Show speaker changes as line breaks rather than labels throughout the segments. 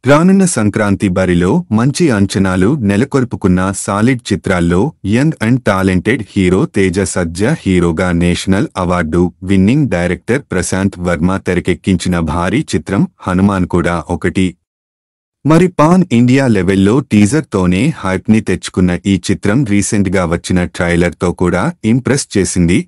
రానున్న సంక్రాంతి బరిలో మంచి అంచనాలు నెలకొల్పుకున్న సాలిడ్ చిత్రాల్లో young and talented hero Teja Sajja హీరోగా national award winning director Prashanth Varma తెరకెక్కించిన భారీ చిత్రం హనుమాన్ కూడా ఒకటి. మరి పాన్ ఇండియా లెవెల్లో టీజర్తోనే హైప్ని తెచ్చుకున్న ఈ చిత్రం రీసెంట్గా వచ్చిన ట్రైలర్తో కూడా ఇంప్రెస్ చేసింది.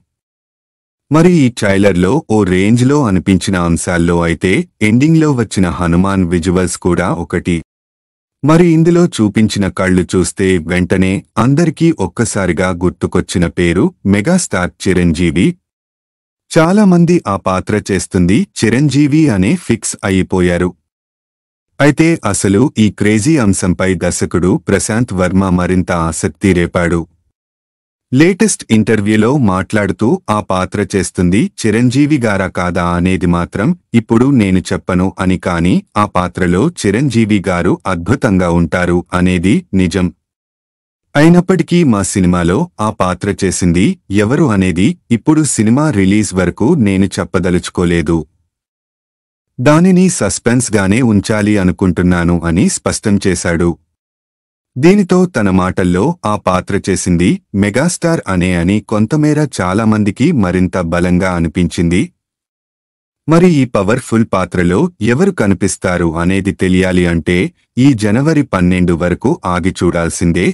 మరి ఈ ట్రైలర్లో ఓ రేంజ్లో అనిపించిన అంశాల్లో అయితే ఎండింగ్లో వచ్చిన హనుమాన్ విజువల్స్ కూడా ఒకటి. మరి ఇందులో చూపించిన కళ్ళు చూస్తే వెంటనే అందరికీ ఒక్కసారిగా గుర్తుకొచ్చిన పేరు మెగాస్టార్ చిరంజీవి. చాలామంది ఆ పాత్ర చేస్తుంది చిరంజీవి అనే ఫిక్స్ అయిపోయారు. అయితే అసలు ఈ క్రేజీ అంశంపై దర్శకుడు ప్రశాంత్ వర్మ మరింత ఆసక్తి రేపాడు. లేటెస్ట్ ఇంటర్వ్యూలో మాట్లాడుతూ ఆ పాత్ర చేస్తుంది చిరంజీవి గారా కాదా అనేది మాత్రం ఇప్పుడు నేను చెప్పను అని, కానీ ఆ పాత్రలో చిరంజీవి గారు అద్భుతంగా ఉంటారు అనేది నిజం. అయినప్పటికీ మా సినిమాలో ఆ పాత్ర చేసింది ఎవరు అనేది ఇప్పుడు సినిమా రిలీజ్ వరకు నేను చెప్పదలుచుకోలేదు. దానిని సస్పెన్స్గానే ఉంచాలి అనుకుంటున్నాను అని స్పష్టం చేశాడు. దీనితో తన మాటల్లో ఆ పాత్ర చేసింది మెగాస్టార్ అని కొంతమేర చాలామందికి మరింత బలంగా అనిపించింది. మరి ఈ పవర్ఫుల్ పాత్రలో ఎవరు కనిపిస్తారు అనేది తెలియాలి అంటే ఈ జనవరి 12 వరకు ఆగి చూడాల్సిందే.